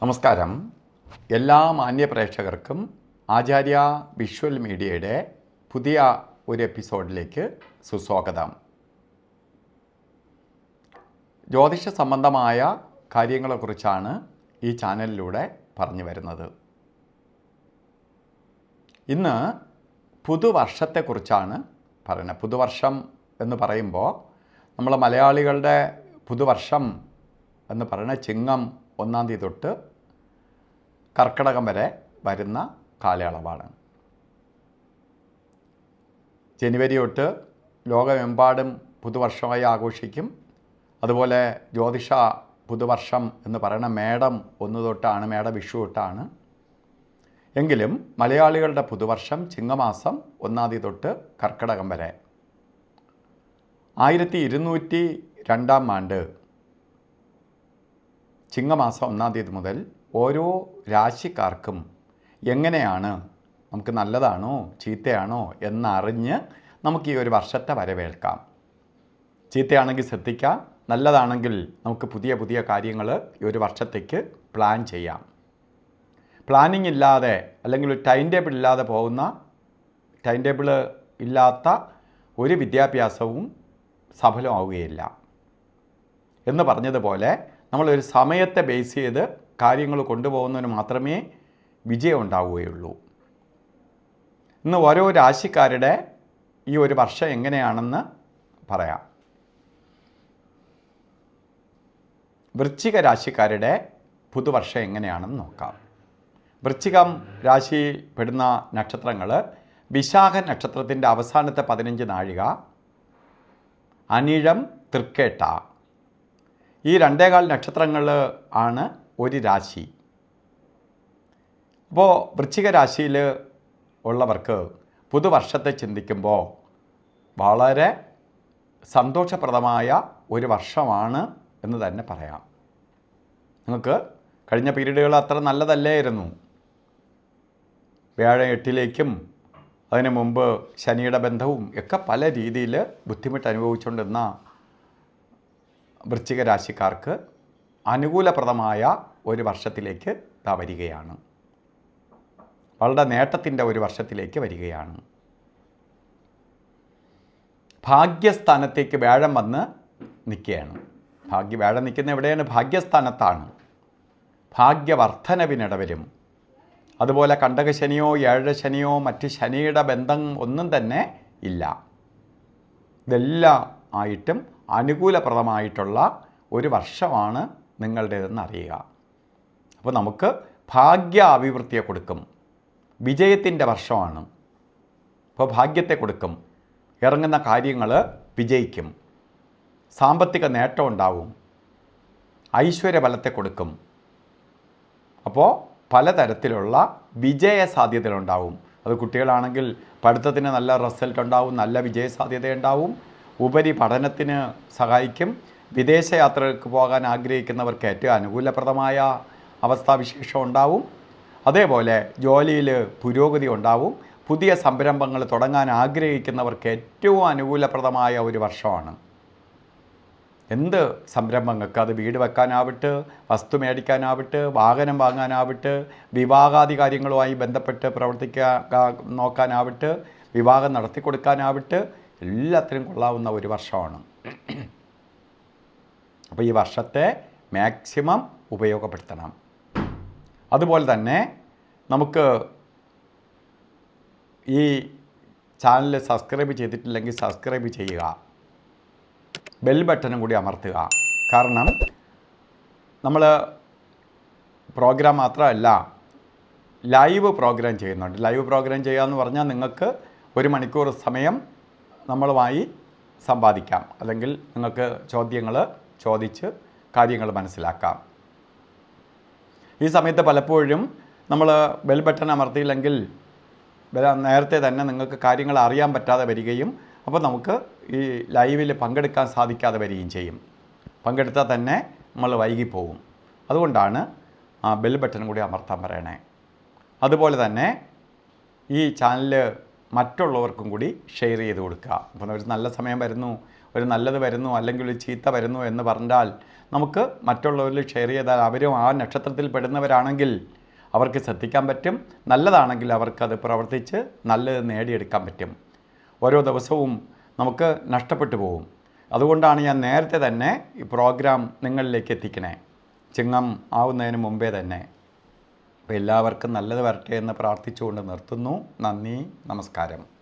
നമസ്കാരം. എല്ലാ മാന്യ പ്രേക്ഷകർക്കും ആചാര്യ വിഷ്വൽ മീഡിയയുടെ പുതിയ ഒരു എപ്പിസോഡിലേക്ക് സുസ്വാഗതം. ജ്യോതിഷ സംബന്ധമായ കാര്യങ്ങളെക്കുറിച്ചാണ് ഈ ചാനലിലൂടെ പറഞ്ഞു വരുന്നത്. ഇന്ന് പുതുവർഷത്തെക്കുറിച്ചാണ് പറയുന്നത്. പുതുവർഷം എന്ന് പറയുമ്പോൾ നമ്മൾ മലയാളികളുടെ പുതുവർഷം എന്ന് പറയുന്നത് ചിങ്ങം 1-ാം തീയതി തൊട്ട് കർക്കിടകം വരെ വരുന്ന കാലയളവാണ്. ജനുവരി തൊട്ട് ലോകമെമ്പാടും പുതുവർഷമായി ആഘോഷിക്കും. അതുപോലെ ജ്യോതിഷ പുതുവർഷം എന്ന് പറയുന്ന മേടം 1 തൊട്ടാണ്, മേടവിഷു തൊട്ടാണ്. എങ്കിലും മലയാളികളുടെ പുതുവർഷം ചിങ്ങമാസം 1-ാം തീയതി തൊട്ട് കർക്കിടകം വരെ. 1202 ആണ്ട് ചിങ്ങമാസം 1-ാം തീയതി മുതൽ ഓരോ രാശിക്കാർക്കും എങ്ങനെയാണ്, നമുക്ക് നല്ലതാണോ ചീത്തയാണോ എന്നറിഞ്ഞ് നമുക്ക് ഈ ഒരു വർഷത്തെ വരവേൽക്കാം. ചീത്തയാണെങ്കിൽ ശ്രദ്ധിക്കാം, നല്ലതാണെങ്കിൽ നമുക്ക് പുതിയ പുതിയ കാര്യങ്ങൾ ഈ ഒരു വർഷത്തേക്ക് പ്ലാൻ ചെയ്യാം. പ്ലാനിങ് ഇല്ലാതെ അല്ലെങ്കിൽ ഒരു ടൈം ടേബിൾ ഇല്ലാതെ പോകുന്ന, ടൈം ടേബിൾ ഇല്ലാത്ത ഒരു വിദ്യാഭ്യാസവും സഫലമാവുകയില്ല. എന്ന് പറഞ്ഞതുപോലെ നമ്മളൊരു സമയത്തെ ബേസ് ചെയ്ത് കാര്യങ്ങൾ കൊണ്ടുപോകുന്നതിന് മാത്രമേ വിജയം ഉണ്ടാവുകയുള്ളൂ. ഇന്ന് ഓരോ രാശിക്കാരുടെ ഈ ഒരു വർഷം എങ്ങനെയാണെന്ന് പറയാം. വൃശ്ചിക രാശിക്കാരുടെ പുതുവർഷം എങ്ങനെയാണെന്ന് നോക്കാം. വൃശ്ചികം രാശി പെടുന്ന നക്ഷത്രങ്ങൾ വിശാഖ നക്ഷത്രത്തിൻ്റെ അവസാനത്തെ 15 നാഴിക, അനിഴം, തൃക്കേട്ട, ഈ 2.25 നക്ഷത്രങ്ങൾ ആണ് ഒരു രാശി. അപ്പോൾ വൃശ്ചിക രാശിയിൽ ഉള്ളവർക്ക് പുതുവർഷത്തെ ചിന്തിക്കുമ്പോൾ വളരെ സന്തോഷപ്രദമായ ഒരു വർഷമാണ് എന്ന് തന്നെ പറയാം. നിങ്ങൾക്ക് കഴിഞ്ഞ പീരീഡുകൾ അത്ര നല്ലതല്ലായിരുന്നു. വ്യാഴം 8-ലേക്കും അതിനു മുമ്പ് ശനിയുടെ ബന്ധവും ഒക്കെ പല രീതിയിൽ ബുദ്ധിമുട്ട് അനുഭവിച്ചുകൊണ്ടിരുന്ന വൃശ്ചിക രാശിക്കാർക്ക് അനുകൂലപ്രദമായ ഒരു വർഷത്തിലേക്ക് വരികയാണ്. വളരെ നേട്ടത്തിൻ്റെ ഒരു വർഷത്തിലേക്ക് വരികയാണ്. ഭാഗ്യസ്ഥാനത്തേക്ക് വ്യാഴം വന്ന് നിൽക്കുകയാണ്. വ്യാഴം നിൽക്കുന്ന എവിടെയാണ്? ഭാഗ്യസ്ഥാനത്താണ്. ഭാഗ്യവർദ്ധനവിനിടവരും. അതുപോലെ കണ്ടകശനിയോ ഏഴരശനിയോ മറ്റ് ശനിയുടെ ബന്ധം ഒന്നും തന്നെ ഇല്ല. ഇതെല്ലാം ആയിട്ടും അനുകൂലപ്രദമായിട്ടുള്ള ഒരു വർഷമാണ് നിങ്ങളുടേതെന്ന് അറിയുക. അപ്പോൾ നമുക്ക് ഭാഗ്യ അഭിവൃദ്ധിയെ കൊടുക്കും. വിജയത്തിൻ്റെ വർഷമാണ്. അപ്പോൾ ഭാഗ്യത്തെ കൊടുക്കും. ഇറങ്ങുന്ന കാര്യങ്ങൾ വിജയിക്കും. സാമ്പത്തിക നേട്ടം ഉണ്ടാവും. ഐശ്വര്യബലത്തെ കൊടുക്കും. അപ്പോൾ പലതരത്തിലുള്ള വിജയ സാധ്യതകളുണ്ടാവും. അത് കുട്ടികളാണെങ്കിൽ പഠിത്തത്തിന് നല്ല റിസൾട്ട് ഉണ്ടാവും, നല്ല വിജയ സാധ്യതയുണ്ടാവും. ഉപരി പഠനത്തിന് സഹായിക്കും. വിദേശയാത്രകൾക്ക് പോകാൻ ആഗ്രഹിക്കുന്നവർക്ക് ഏറ്റവും അനുകൂലപ്രദമായ അവസ്ഥാവിശേഷം ഉണ്ടാവും. അതേപോലെ ജോലിയിൽ പുരോഗതി ഉണ്ടാവും. പുതിയ സംരംഭങ്ങൾ തുടങ്ങാൻ ആഗ്രഹിക്കുന്നവർക്ക് ഏറ്റവും അനുകൂലപ്രദമായ ഒരു വർഷമാണ്. എന്ത് സംരംഭങ്ങൾക്ക്, അത് വീട് വെക്കാനാവട്ടെ, വസ്തു മേടിക്കാനാവട്ടെ, വാഹനം വാങ്ങാനാവട്ടെ, വിവാഹാദി കാര്യങ്ങളുമായി ബന്ധപ്പെട്ട് നോക്കാനാവട്ടെ, വിവാഹം നടത്തി കൊടുക്കാനാവട്ടെ, എല്ലാത്തിനും കൊള്ളാവുന്ന ഒരു വർഷമാണ്. അപ്പോൾ ഈ വർഷത്തെ മാക്സിമം ഉപയോഗപ്പെടുത്തണം. അതുപോലെ തന്നെ നമുക്ക് ഈ ചാനൽ സബ്സ്ക്രൈബ് ചെയ്തിട്ടില്ലെങ്കിൽ സബ്സ്ക്രൈബ് ചെയ്യുക, ബെൽ ബട്ടണും കൂടി അമർത്തുക. കാരണം നമ്മൾ പ്രോഗ്രാം മാത്രമല്ല, ലൈവ് പ്രോഗ്രാം ചെയ്യുന്നുണ്ട്. ലൈവ് പ്രോഗ്രാം ചെയ്യുക എന്ന് പറഞ്ഞാൽ നിങ്ങൾക്ക് 1 മണിക്കൂർ സമയം നമ്മളുമായി സമ്പാദിക്കാം. അല്ലെങ്കിൽ നിങ്ങൾക്ക് ചോദ്യങ്ങൾ ചോദിച്ച് കാര്യങ്ങൾ മനസ്സിലാക്കാം. ഈ സമയത്ത് പലപ്പോഴും നമ്മൾ ബെൽ ബട്ടൺ അമർത്തിയില്ലെങ്കിൽ നേരത്തെ തന്നെ നിങ്ങൾക്ക് കാര്യങ്ങൾ അറിയാൻ പറ്റാതെ വരികയും അപ്പോൾ നമുക്ക് ഈ ലൈവിൽ പങ്കെടുക്കാൻ സാധിക്കാതെ വരികയും ചെയ്യും. പങ്കെടുത്താൽ തന്നെ നമ്മൾ വൈകിപ്പോവും. അതുകൊണ്ടാണ് ആ ബെൽ ബട്ടൺ കൂടി അമർത്താൻ പറയണേ. അതുപോലെ തന്നെ ഈ ചാനൽ മറ്റുള്ളവർക്കും കൂടി ഷെയർ ചെയ്ത് കൊടുക്കുക. അപ്പോൾ ഒരു നല്ല സമയം വരുന്നു, ഒരു നല്ലത് വരുന്നു അല്ലെങ്കിൽ ഒരു ചീത്ത വരുന്നു എന്ന് പറഞ്ഞാൽ നമുക്ക് മറ്റുള്ളവരിൽ ഷെയർ ചെയ്താൽ അവരും ആ നക്ഷത്രത്തിൽ പെടുന്നവരാണെങ്കിൽ അവർക്ക് ശ്രദ്ധിക്കാൻ പറ്റും. നല്ലതാണെങ്കിൽ അവർക്കത് പ്രവർത്തിച്ച് നല്ലത് നേടിയെടുക്കാൻ പറ്റും. ഓരോ ദിവസവും നമുക്ക് നഷ്ടപ്പെട്ടു പോകും. അതുകൊണ്ടാണ് ഞാൻ നേരത്തെ തന്നെ ഈ പ്രോഗ്രാം നിങ്ങളിലേക്ക് എത്തിക്കണേ, ചിങ്ങം ആവുന്നതിന് മുമ്പേ തന്നെ. അപ്പോൾ എല്ലാവർക്കും നല്ലത് വരട്ടെ എന്ന് പ്രാർത്ഥിച്ചുകൊണ്ട് നിർത്തുന്നു. നന്ദി, നമസ്കാരം.